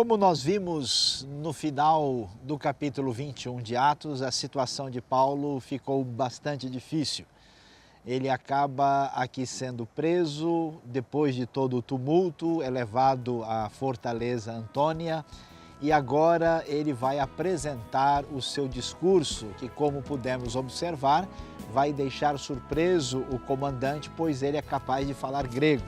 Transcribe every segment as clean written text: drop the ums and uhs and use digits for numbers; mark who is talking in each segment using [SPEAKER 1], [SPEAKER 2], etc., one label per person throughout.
[SPEAKER 1] Como nós vimos no final do capítulo 21 de Atos, a situação de Paulo ficou bastante difícil. Ele acaba aqui sendo preso, depois de todo o tumulto, é levado à fortaleza Antônia e agora ele vai apresentar o seu discurso, que, como pudemos observar, vai deixar surpreso o comandante, pois ele é capaz de falar grego.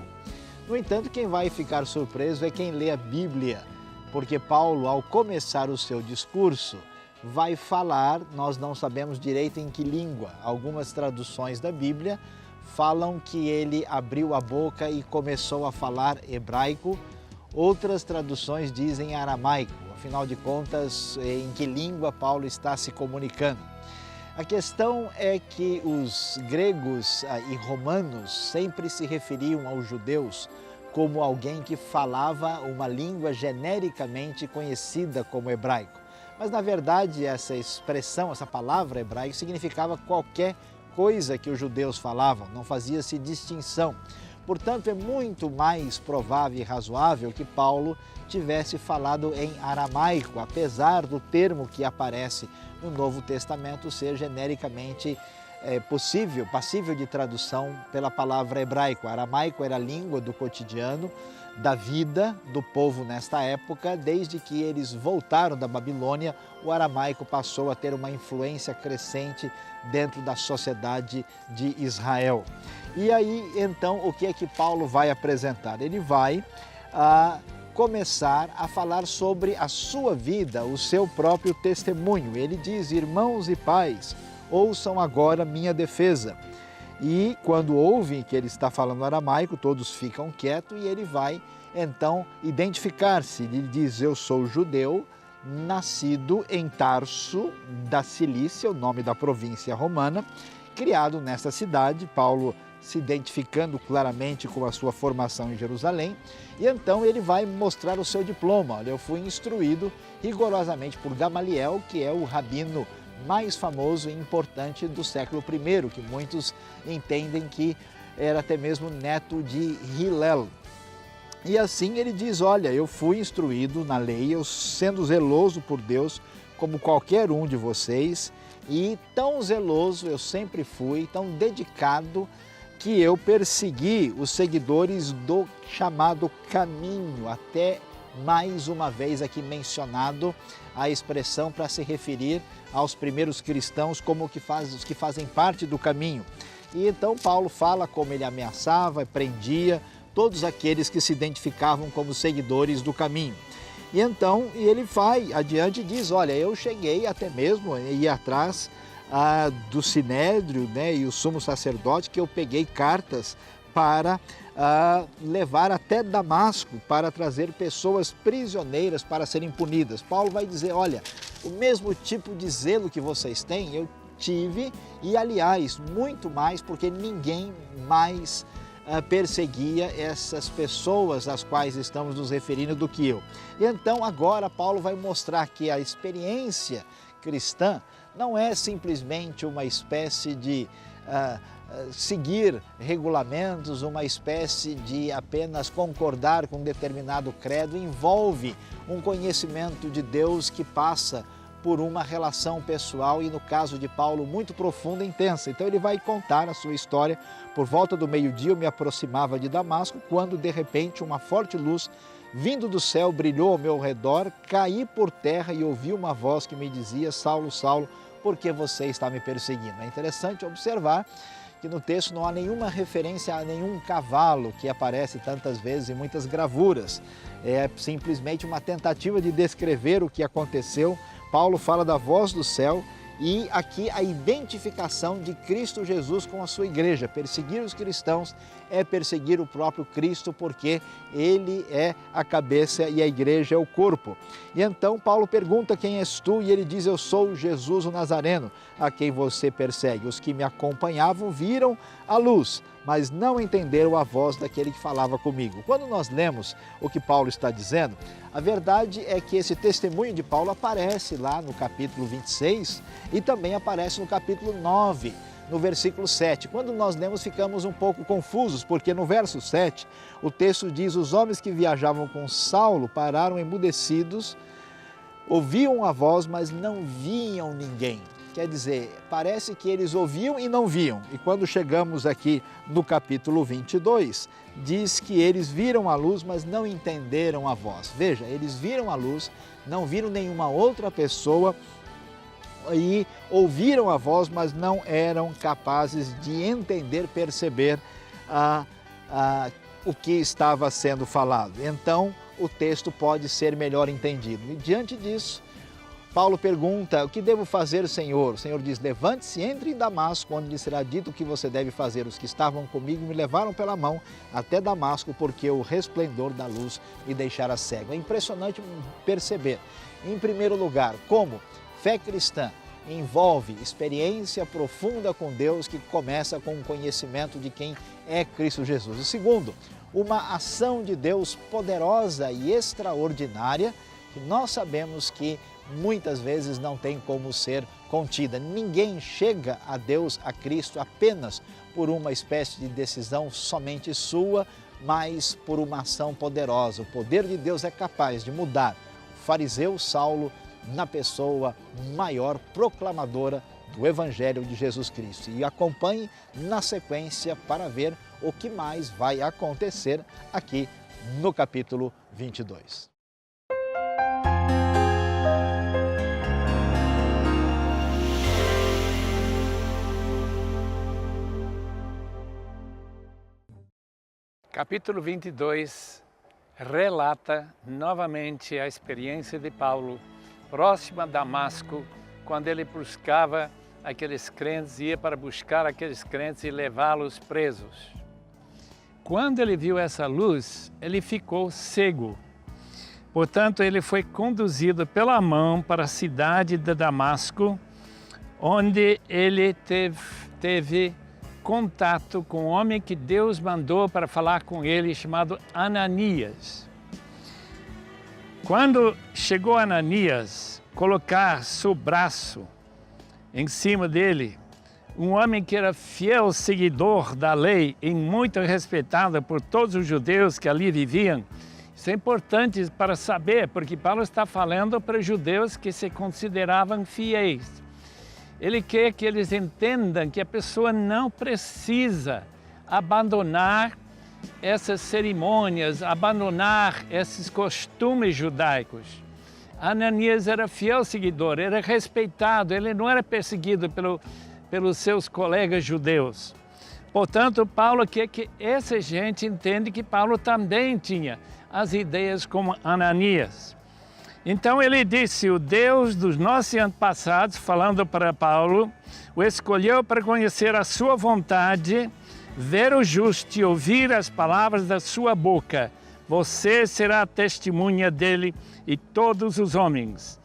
[SPEAKER 1] No entanto, quem vai ficar surpreso é quem lê a Bíblia, porque Paulo, ao começar o seu discurso, vai falar, nós não sabemos direito em que língua. Algumas traduções da Bíblia falam que ele abriu a boca e começou a falar hebraico, outras traduções dizem aramaico. Afinal de contas, em que língua Paulo está se comunicando? A questão é que os gregos e romanos sempre se referiam aos judeus como alguém que falava uma língua genericamente conhecida como hebraico. Mas, na verdade, essa expressão, essa palavra hebraico, significava qualquer coisa que os judeus falavam, não fazia-se distinção. Portanto, é muito mais provável e razoável que Paulo tivesse falado em aramaico, apesar do termo que aparece no Novo Testamento ser genericamente passível de tradução pela palavra hebraico. Aramaico era a língua do cotidiano, da vida do povo nesta época. Desde que eles voltaram da Babilônia, o aramaico passou a ter uma influência crescente dentro da sociedade de Israel. E aí, então, o que é que Paulo vai apresentar? Ele vai começar a falar sobre a sua vida, o seu próprio testemunho. Ele diz: irmãos e pais, ouçam agora minha defesa. E quando ouvem que ele está falando aramaico, todos ficam quietos e ele vai então identificar-se. Ele diz: eu sou judeu, nascido em Tarso da Cilícia, o nome da província romana, criado nesta cidade. Paulo se identificando claramente com a sua formação em Jerusalém, e então ele vai mostrar o seu diploma. Olha, eu fui instruído rigorosamente por Gamaliel, que é o rabino mais famoso e importante do século I, que muitos entendem que era até mesmo neto de Hillel. E assim ele diz: olha, eu fui instruído na lei, eu sendo zeloso por Deus como qualquer um de vocês, e tão zeloso eu sempre fui, tão dedicado, que eu persegui os seguidores do chamado caminho, até mais uma vez aqui mencionado a expressão para se referir aos primeiros cristãos como os que fazem parte do caminho. E então Paulo fala como ele ameaçava, prendia todos aqueles que se identificavam como seguidores do caminho. E então ele vai adiante e diz: olha, eu cheguei até mesmo a ir atrás do Sinédrio, e o sumo sacerdote, que eu peguei cartas para levar até Damasco, para trazer pessoas prisioneiras para serem punidas. Paulo vai dizer: olha, o mesmo tipo de zelo que vocês têm, eu tive, e aliás, muito mais, porque ninguém mais perseguia essas pessoas às quais estamos nos referindo do que eu. E então agora Paulo vai mostrar que a experiência cristã não é simplesmente uma espécie de seguir regulamentos, uma espécie de apenas concordar com um determinado credo. Envolve um conhecimento de Deus que passa por uma relação pessoal e, no caso de Paulo, muito profunda e intensa. Então ele vai contar a sua história. Por volta do meio-dia eu me aproximava de Damasco, quando de repente uma forte luz vindo do céu brilhou ao meu redor, caí por terra e ouvi uma voz que me dizia: Saulo, Saulo, por que você está me perseguindo? É interessante observar que no texto não há nenhuma referência a nenhum cavalo que aparece tantas vezes em muitas gravuras. É simplesmente uma tentativa de descrever o que aconteceu. Paulo fala da voz do céu e aqui a identificação de Cristo Jesus com a sua igreja. Perseguir os cristãos é perseguir o próprio Cristo, porque ele é a cabeça e a igreja é o corpo. E então Paulo pergunta: quem és tu? E ele diz: eu sou Jesus o Nazareno, a quem você persegue. Os que me acompanhavam viram a luz, mas não entenderam a voz daquele que falava comigo. Quando nós lemos o que Paulo está dizendo, a verdade é que esse testemunho de Paulo aparece lá no capítulo 26 e também aparece no capítulo 9. no versículo 7. Quando nós lemos, ficamos um pouco confusos, porque no verso 7, o texto diz: os homens que viajavam com Saulo pararam emudecidos, ouviam a voz, mas não viam ninguém. Quer dizer, parece que eles ouviam e não viam. E quando chegamos aqui no capítulo 22, diz que eles viram a luz, mas não entenderam a voz. Veja, eles viram a luz, não viram nenhuma outra pessoa e ouviram a voz, mas não eram capazes de entender, perceber o que estava sendo falado. Então, o texto pode ser melhor entendido. E diante disso, Paulo pergunta: o que devo fazer, Senhor? O Senhor diz: levante-se, entre em Damasco, onde lhe será dito o que você deve fazer. Os que estavam comigo me levaram pela mão até Damasco, porque o resplendor da luz me deixara cego. É impressionante perceber, em primeiro lugar, como fé cristã envolve experiência profunda com Deus, que começa com o conhecimento de quem é Cristo Jesus. E segundo, uma ação de Deus poderosa e extraordinária, que nós sabemos que muitas vezes não tem como ser contida. Ninguém chega a Deus, a Cristo, apenas por uma espécie de decisão somente sua, mas por uma ação poderosa. O poder de Deus é capaz de mudar o fariseu Saulo na pessoa maior proclamadora do Evangelho de Jesus Cristo. E acompanhe na sequência para ver o que mais vai acontecer aqui no capítulo 22.
[SPEAKER 2] Capítulo 22 relata novamente a experiência de Paulo próximo a Damasco, quando ele buscava aqueles crentes, ia para buscar aqueles crentes e levá-los presos. Quando ele viu essa luz, ele ficou cego. Portanto, ele foi conduzido pela mão para a cidade de Damasco, onde ele teve contato com um homem que Deus mandou para falar com ele, chamado Ananias. Quando chegou Ananias, colocar seu braço em cima dele, um homem que era fiel seguidor da lei e muito respeitado por todos os judeus que ali viviam. Isso é importante para saber, porque Paulo está falando para judeus que se consideravam fiéis. Ele quer que eles entendam que a pessoa não precisa abandonar essas cerimônias, abandonar esses costumes judaicos. Ananias era fiel seguidor, era respeitado, ele não era perseguido pelos seus colegas judeus. Portanto, Paulo quer que essa gente entenda que Paulo também tinha as ideias como Ananias. Então ele disse: o Deus dos nossos antepassados, falando para Paulo, o escolheu para conhecer a sua vontade, ver o justo e ouvir as palavras da sua boca. Você será testemunha dele e todos os homens.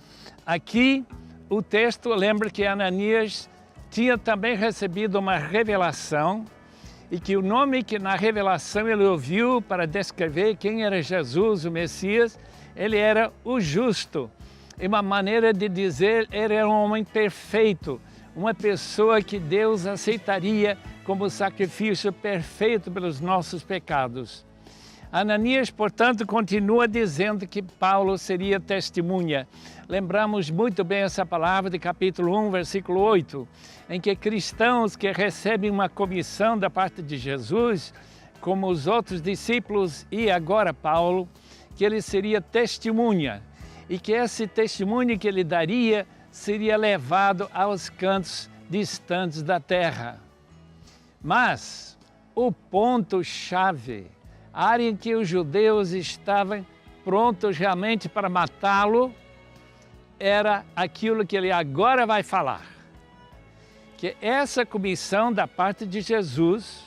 [SPEAKER 2] Aqui o texto lembra que Ananias tinha também recebido uma revelação e que o nome que na revelação ele ouviu para descrever quem era Jesus, o Messias, ele era o justo. E uma maneira de dizer, ele era um homem perfeito, uma pessoa que Deus aceitaria como sacrifício perfeito pelos nossos pecados. Ananias, portanto, continua dizendo que Paulo seria testemunha. Lembramos muito bem essa palavra de capítulo 1, versículo 8, em que cristãos que recebem uma comissão da parte de Jesus, como os outros discípulos e agora Paulo, que ele seria testemunha e que esse testemunho que ele daria seria levado aos cantos distantes da terra. Mas o ponto-chave, a área em que os judeus estavam prontos realmente para matá-lo, era aquilo que ele agora vai falar. Que essa comissão da parte de Jesus,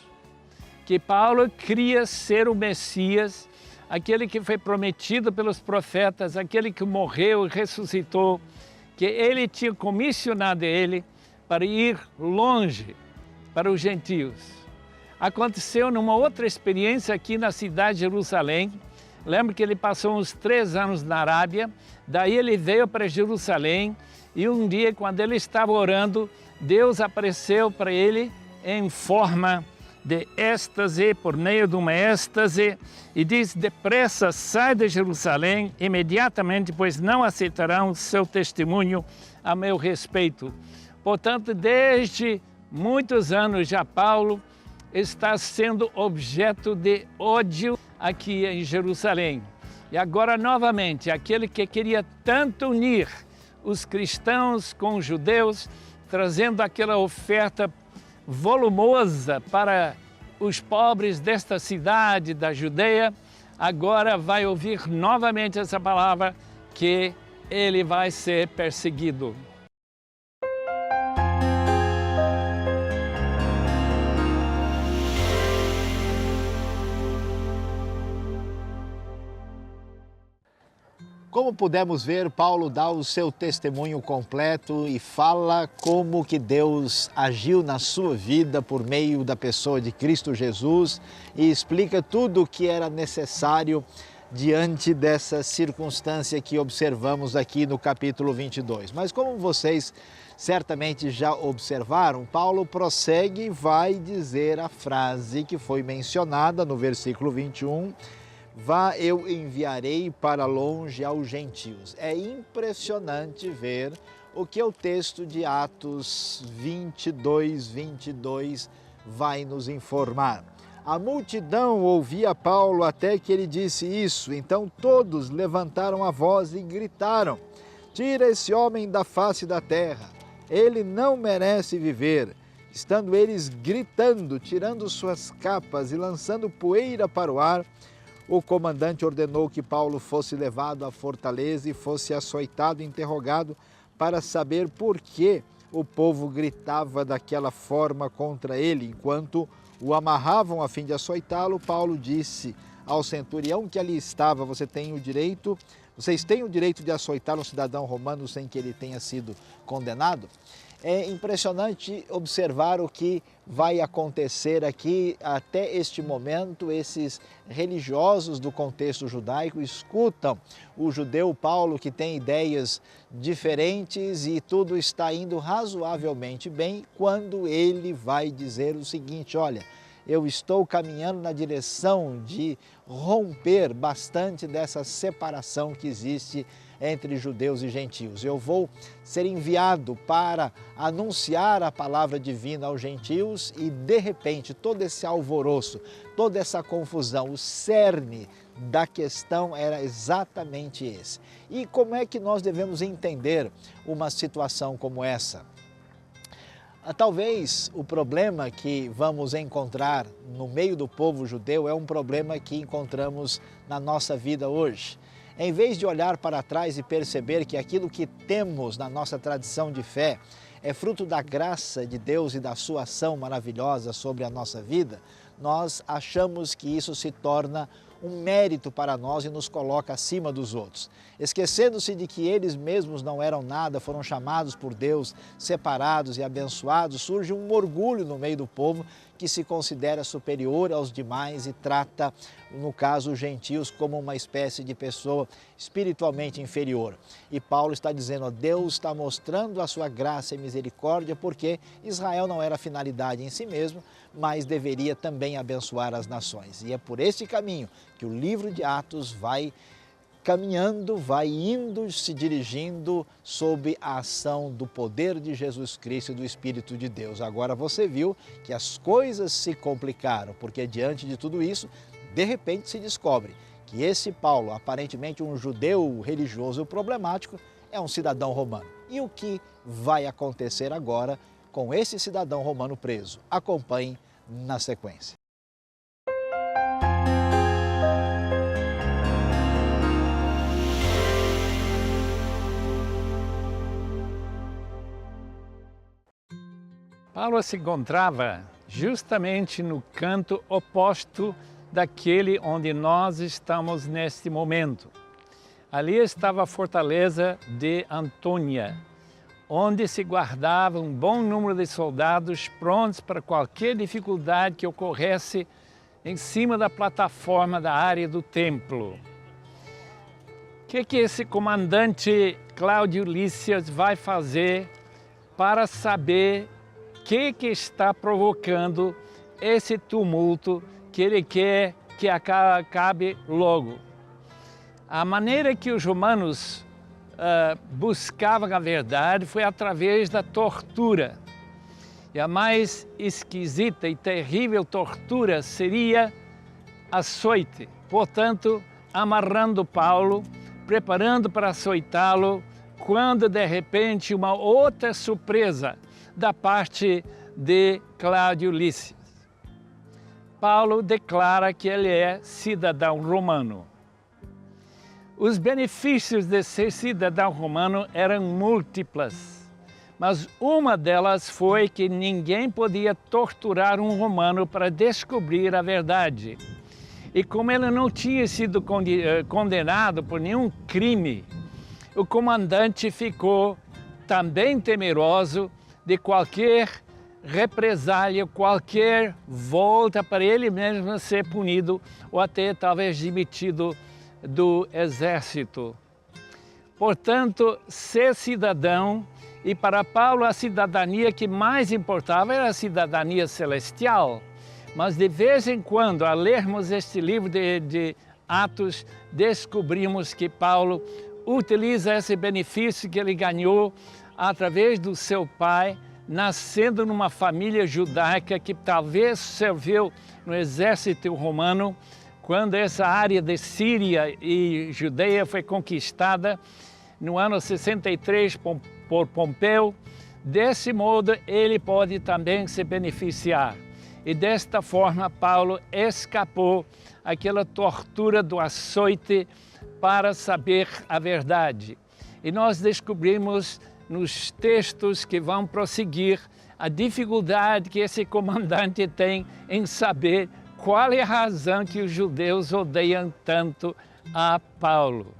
[SPEAKER 2] que Paulo queria ser o Messias, aquele que foi prometido pelos profetas, aquele que morreu e ressuscitou, que ele tinha comissionado ele para ir longe para os gentios. Aconteceu numa outra experiência aqui na cidade de Jerusalém. Lembra que ele passou uns 3 anos na Arábia, daí ele veio para Jerusalém e um dia, quando ele estava orando, Deus apareceu para ele em forma de êxtase, por meio de uma êxtase, e diz: depressa, sai de Jerusalém imediatamente, pois não aceitarão seu testemunho a meu respeito. Portanto, desde muitos anos já Paulo está sendo objeto de ódio aqui em Jerusalém. E agora, novamente, aquele que queria tanto unir os cristãos com os judeus, trazendo aquela oferta volumosa para os pobres desta cidade da Judeia, agora vai ouvir novamente essa palavra que ele vai ser perseguido.
[SPEAKER 1] Como pudemos ver, Paulo dá o seu testemunho completo e fala como que Deus agiu na sua vida por meio da pessoa de Cristo Jesus e explica tudo o que era necessário diante dessa circunstância que observamos aqui no capítulo 22. Mas como vocês certamente já observaram, Paulo prossegue e vai dizer a frase que foi mencionada no versículo 21, vá, eu enviarei para longe aos gentios. É impressionante ver o que o texto de Atos 22 vai nos informar. A multidão ouvia Paulo até que ele disse isso, então todos levantaram a voz e gritaram: tira esse homem da face da terra, ele não merece viver. Estando eles gritando, tirando suas capas e lançando poeira para o ar, o comandante ordenou que Paulo fosse levado à fortaleza e fosse açoitado e interrogado para saber por que o povo gritava daquela forma contra ele. Enquanto o amarravam a fim de açoitá-lo, Paulo disse ao centurião que ali estava: vocês têm o direito de açoitar um cidadão romano sem que ele tenha sido condenado? É impressionante observar o que vai acontecer aqui. Até este momento, esses religiosos do contexto judaico escutam o judeu Paulo, que tem ideias diferentes, e tudo está indo razoavelmente bem quando ele vai dizer o seguinte: olha, eu estou caminhando na direção de romper bastante dessa separação que existe entre judeus e gentios. Eu vou ser enviado para anunciar a palavra divina aos gentios e, de repente, todo esse alvoroço, toda essa confusão, o cerne da questão era exatamente esse. E como é que nós devemos entender uma situação como essa? Talvez o problema que vamos encontrar no meio do povo judeu é um problema que encontramos na nossa vida hoje. Em vez de olhar para trás e perceber que aquilo que temos na nossa tradição de fé é fruto da graça de Deus e da sua ação maravilhosa sobre a nossa vida, nós achamos que isso se torna um mérito para nós e nos coloca acima dos outros. Esquecendo-se de que eles mesmos não eram nada, foram chamados por Deus, separados e abençoados, surge um orgulho no meio do povo que se considera superior aos demais e trata, no caso, os gentios como uma espécie de pessoa espiritualmente inferior. E Paulo está dizendo: ó, Deus está mostrando a sua graça e misericórdia, porque Israel não era finalidade em si mesmo, mas deveria também abençoar as nações. E é por este caminho que o livro de Atos vai caminhando, vai indo, se dirigindo sob a ação do poder de Jesus Cristo e do Espírito de Deus. Agora você viu que as coisas se complicaram, porque diante de tudo isso, de repente se descobre que esse Paulo, aparentemente um judeu religioso problemático, é um cidadão romano. E o que vai acontecer agora com esse cidadão romano preso? Acompanhe na sequência.
[SPEAKER 2] Paulo se encontrava justamente no canto oposto daquele onde nós estamos neste momento. Ali estava a fortaleza de Antônia, onde se guardava um bom número de soldados prontos para qualquer dificuldade que ocorresse em cima da plataforma da área do templo. O que esse comandante Cláudio Lísias vai fazer para saber o que está provocando esse tumulto que ele quer que acabe logo. A maneira que os romanos buscavam a verdade foi através da tortura. E a mais esquisita e terrível tortura seria açoite. Portanto, amarrando Paulo, preparando para açoitá-lo, quando de repente uma outra surpresa da parte de Cláudio Lísias. Paulo declara que ele é cidadão romano. Os benefícios de ser cidadão romano eram múltiplas, mas uma delas foi que ninguém podia torturar um romano para descobrir a verdade. E como ele não tinha sido condenado por nenhum crime, o comandante ficou também temeroso de qualquer represália, qualquer volta para ele mesmo ser punido ou até talvez demitido do exército. Portanto, ser cidadão, e para Paulo a cidadania que mais importava era a cidadania celestial. Mas de vez em quando, ao lermos este livro de Atos, descobrimos que Paulo utiliza esse benefício que ele ganhou através do seu pai, nascendo numa família judaica que talvez serviu no exército romano, quando essa área de Síria e Judeia foi conquistada no ano 63 por Pompeu. Desse modo, ele pode também se beneficiar. E desta forma, Paulo escapou àquela tortura do açoite para saber a verdade. E nós descobrimos nos textos que vão prosseguir a dificuldade que esse comandante tem em saber qual é a razão que os judeus odeiam tanto a Paulo.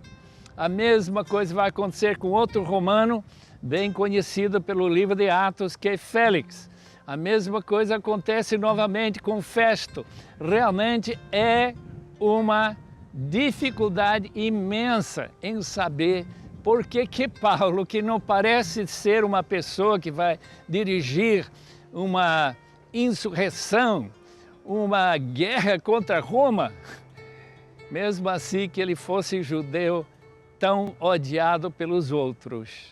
[SPEAKER 2] A mesma coisa vai acontecer com outro romano, bem conhecido pelo livro de Atos, que é Félix. A mesma coisa acontece novamente com Festo. Realmente é uma dificuldade imensa em saber por que Paulo, que não parece ser uma pessoa que vai dirigir uma insurreição, uma guerra contra Roma, mesmo assim que ele fosse judeu tão odiado pelos outros.